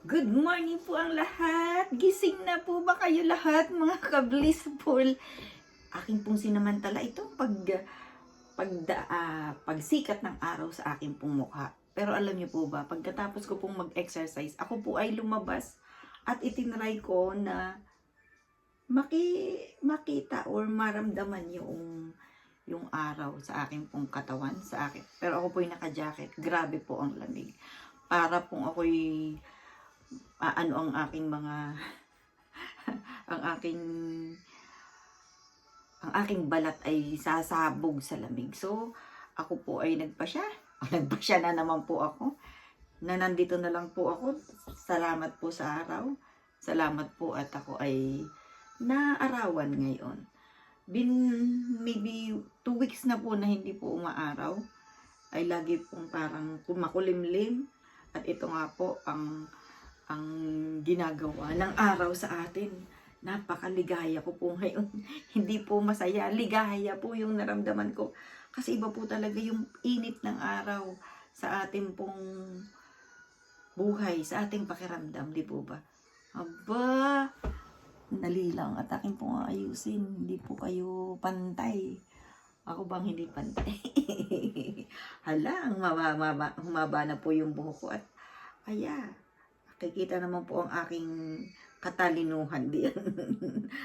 Good morning po ang lahat. Gising na po ba kayo lahat mga ka-blissful? Aking pong sinamantala itong pagsikat ng araw sa aking pong mukha. Pero alam niyo po ba, pagkatapos ko pong mag-exercise, ako po ay lumabas at itinry ko na makita or maramdaman yung araw sa aking pong katawan, sa akin. Pero ako po ay naka-jacket. Grabe po ang lamig. Para pong ako'y ang aking mga ang aking ang aking balat ay sasabog sa lamig. So, ako po ay nagpasya. Nagpasya na naman po ako. Na nandito na lang po ako. Salamat po sa araw. Salamat po at ako ay naarawan ngayon. Maybe 2 weeks na po na hindi po umaaraw. Ay lagi pong parang makulimlim. At ito nga po ang ginagawa ng araw sa atin. Napakaligaya ko po ngayon. Hindi po masaya. Ligaya po yung naramdaman ko. Kasi iba po talaga yung init ng araw sa ating pong buhay, sa ating pakiramdam, di po ba? Aba, dali lang at aking pong ayusin. Hindi po kayo pantay. Ako bang hindi pantay? Hala, humaba na po yung buhok ko at kikita naman po ang aking katalinuhan diyan.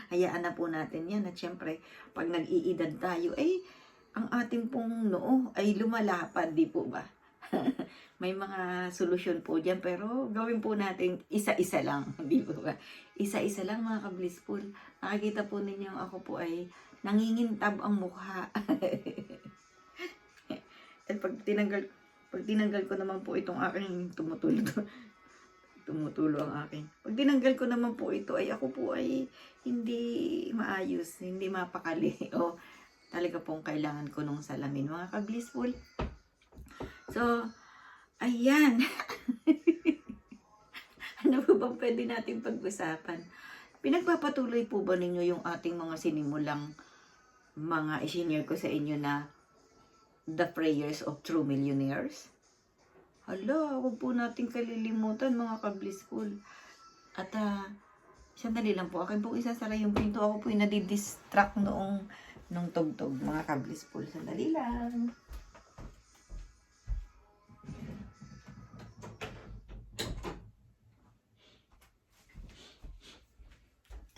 Hayaan na po natin yan. At syempre, pag nag-iidad tayo, ang ating pong noo ay lumalapad, di po ba? May mga solusyon po dyan, pero gawin po natin isa-isa lang, di po ba? Isa-isa lang mga ka-blissful. Nakikita po ninyo ako po ay nangingintab ang mukha. At pag tinanggal ko naman po itong aking tumutulo ang akin. Pag tinanggal ko naman po ito, ay ako po ay hindi maayos, hindi mapakali. O talaga pong kailangan ko nung salamin, mga ka-blissful. So, ayan. Ano po bang pwede natin pag-usapan? Pinagpapatuloy po ba ninyo yung ating mga sinimulang mga isinyer ko sa inyo na The Prayers of True Millionaires? Hala, huwag po natin kalilimutan mga ka-blissful. At sandali lang po, akin po isasara yung pinto. Ako po yung nadidistract nung tugtog mga ka-blissful. Sandali lang.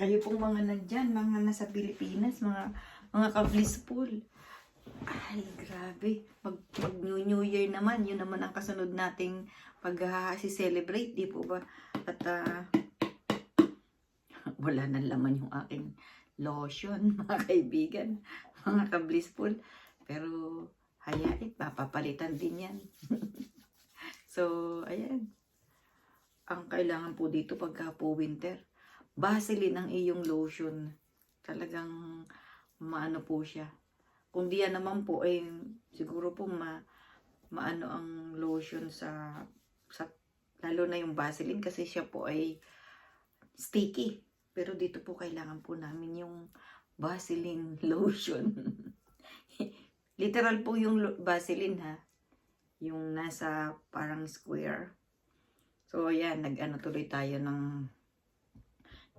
Kayo pong mga nandyan, mga nasa Pilipinas, mga ka-blissful. Ay, grabe. Mag-New Year naman. Yun naman ang kasunod nating pag-celebrate, di po ba? At wala nang laman yung aking lotion, mga kaibigan. Mga ka-blissful. Pero, hayain, papapalitan din yan. So, ayan. Ang kailangan po dito pagka po winter, Vaseline ang iyong lotion. Talagang maano po siya. Kung diyan naman po ay siguro po maano ang lotion sa lalo na yung Vaseline kasi siya po ay sticky. Pero dito po kailangan po namin yung Vaseline lotion. Literal po yung Vaseline ha. Yung nasa parang square. So ayan, nag-ano tuloy tayo ng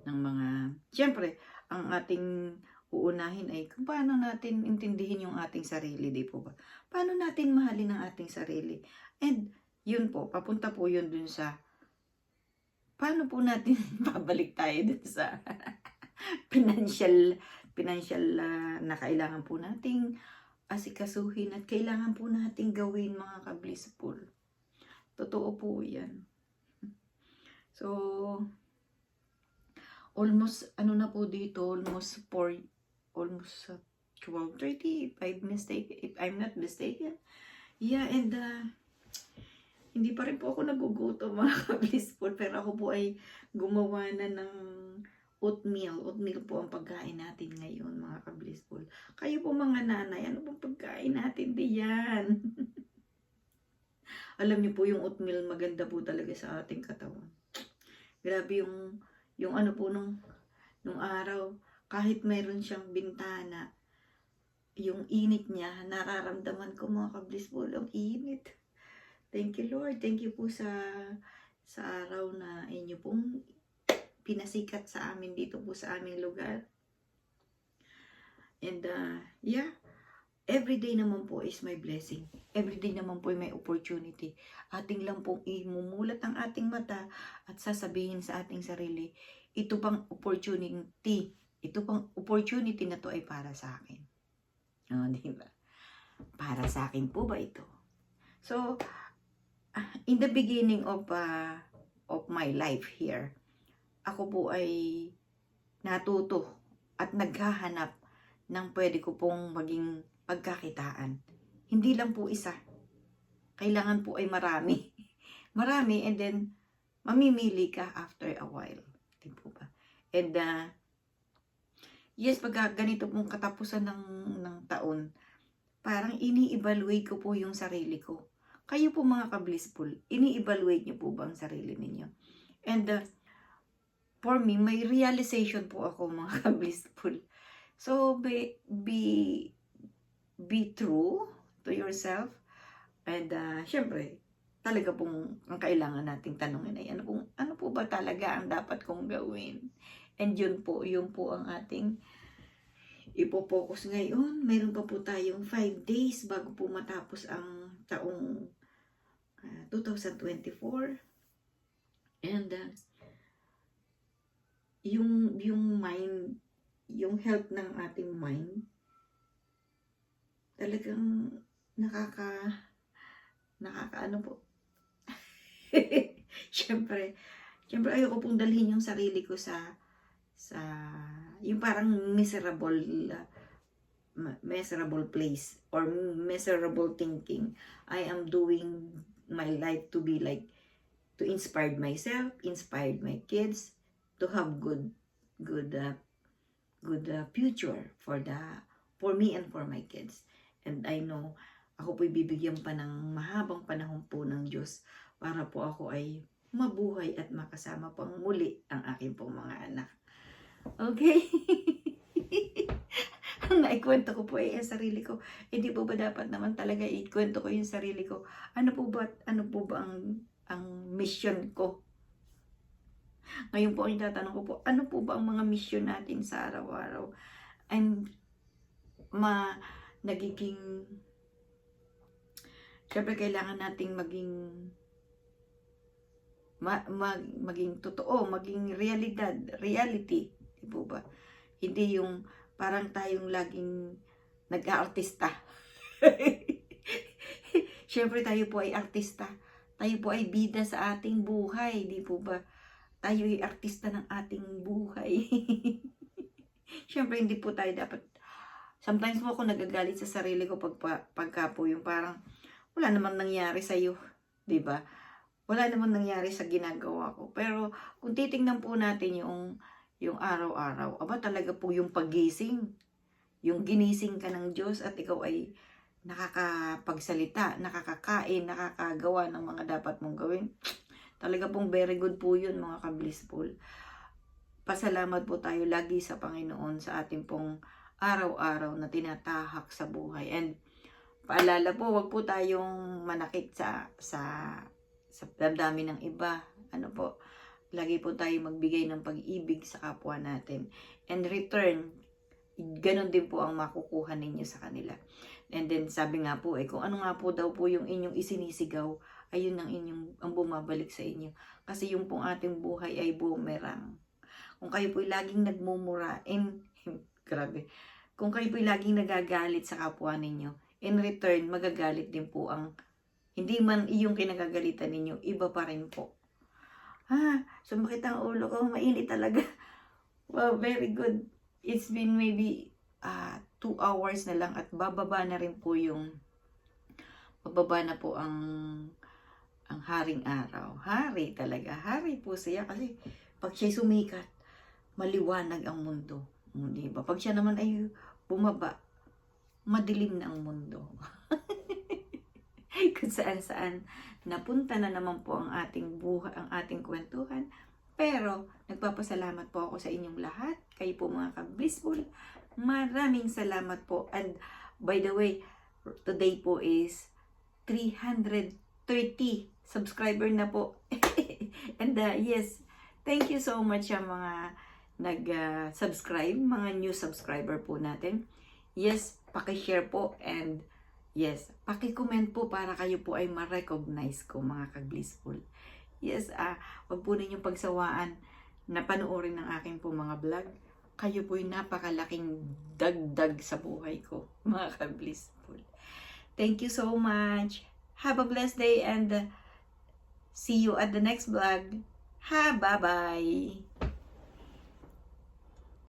mga, siyempre, ang ating uunahin ay kung paano natin intindihin yung ating sarili, di po ba? Paano natin mahalin ang ating sarili? And yun po, papunta po yun dun sa paano po natin babalik tayo dun sa financial na kailangan po nating asikasuhin at kailangan po nating gawin mga ka-blissful. Totoo po yan. So, almost, ano na po dito, almost 12:30 if I'm not mistaken. Yeah, and hindi pa rin po ako nagugutom mga ka-blissful, pero ako po ay gumawa na ng oatmeal. Oatmeal po ang pagkain natin ngayon mga ka-blissful. Kayo po mga nanay, ano pong pagkain natin diyan? Alam niyo po yung oatmeal maganda po talaga sa ating katawan. Grabe yung ano po nung araw, kahit mayroon siyang bintana, yung init niya, nararamdaman ko mga ka-blissful, ang init. Thank you Lord, thank you po sa sa araw na inyo pong pinasikat sa amin dito po sa aming lugar. And yeah, every day naman po is my blessing. Every day naman po ay may opportunity. Ating lang pong imumulat ang ating mata at sasabihin sa ating sarili, ito pang opportunity na to ay para sa akin. Diba? Para sa akin po ba ito? So, in the beginning of my life here, ako po ay natuto at naghahanap ng pwede ko pong maging pagkakitaan. Hindi lang po isa. Kailangan po ay marami. Marami, and then mamimili ka after a while. Di po ba? And yes, pag ganito pong katapusan ng taon, parang ini-evaluate ko po yung sarili ko. Kayo po mga ka-blissful, ini-evaluate niyo po ba ang sarili ninyo? And for me, may realization po ako mga ka-blissful. So, be true to yourself. And syempre, talaga pong ang kailangan nating tanungin ay ano po ba talaga ang dapat kong gawin? And yun po ang ating ipo-focus ngayon. Mayroon pa po tayong 5 days bago po matapos ang taong 2024. And yung mind, yung health ng ating mind, talagang nakakaano po. Siyempre ayoko pong dalhin yung sarili ko sa yung parang miserable place or miserable thinking. I am doing my life to be like, to inspire myself, inspire my kids, to have good future for me and for my kids. And I know, ako po'y bibigyan pa ng mahabang panahon po ng Diyos para po ako ay mabuhay at makasama pang muli ang aking pong mga anak. Okay? Ang naikwento ko po ay ang sarili ko. Hindi po ba dapat naman talaga ikwento ko yung sarili ko? Ano po ba ang mission ko? Ngayon po ang tatanong ko po, ano po ba ang mga mission natin sa araw-araw? And nagiging, syempre kailangan nating maging totoo, maging reality, di po ba? Hindi yung parang tayong laging nag-aartista. Syempre tayo po ay artista. Tayo po ay bida sa ating buhay, di po ba? Tayo ay artista ng ating buhay. Syempre, hindi po tayo dapat. Sometimes po ako nagagalit sa sarili ko pagka po yung parang wala namang nangyari sa'yo. Diba? Wala namang nangyari sa ginagawa ko. Pero kung titingnan po natin yung araw-araw, aba talaga po yung pagising. Yung ginising ka ng Diyos at ikaw ay nakakapagsalita, nakakakain, nakakagawa ng mga dapat mong gawin. Talaga pong very good po yun mga ka-blissful. Pasalamat po tayo lagi sa Panginoon sa ating pong araw-araw na tinatahak sa buhay. And paalala po, wag po tayong manakit sa damdamin ng iba. Ano po, lagi po tayo magbigay ng pag-ibig sa kapwa natin. And return, ganun din po ang makukuha ninyo sa kanila. And then sabi nga po kung ano nga po daw po yung inyong isinisigaw, ayun ang bumabalik sa inyo. Kasi yung pong ating buhay ay boomerang. Kung kayo po'y laging nagmumura, grabe. Kung kayo po'y laging nagagalit sa kapwa ninyo, in return, magagalit din po hindi man iyong kinagagalitan ninyo, iba pa rin po. Sumakit ang ulo ko, mainit talaga. Wow, very good. It's been maybe 2 hours na lang at bababa na po ang haring araw. Hari talaga. Hari po siya kasi pag siya'y sumikat, maliwanag ang mundo. Diba? Pag siya naman ay bumaba, madilim na ang mundo. Kung saan-saan napunta na naman po ang ating buhay, ang ating kwentuhan. Pero nagpapasalamat po ako sa inyong lahat. Kayo po mga ka-blissful. Maraming salamat po. And by the way, today po is 330 subscriber na po. And yes, thank you so much sa mga nag-subscribe, mga new subscriber po natin. Yes, paki-share po and yes, paki-comment po para kayo po ay ma-recognize ko mga ka-blissful. Yes, wag po ninyong pagsawaan na panoorin ng aking po mga vlog. Kayo po'y napakalaking dagdag sa buhay ko, mga ka-blissful. Thank you so much. Have a blessed day and see you at the next vlog. Bye-bye.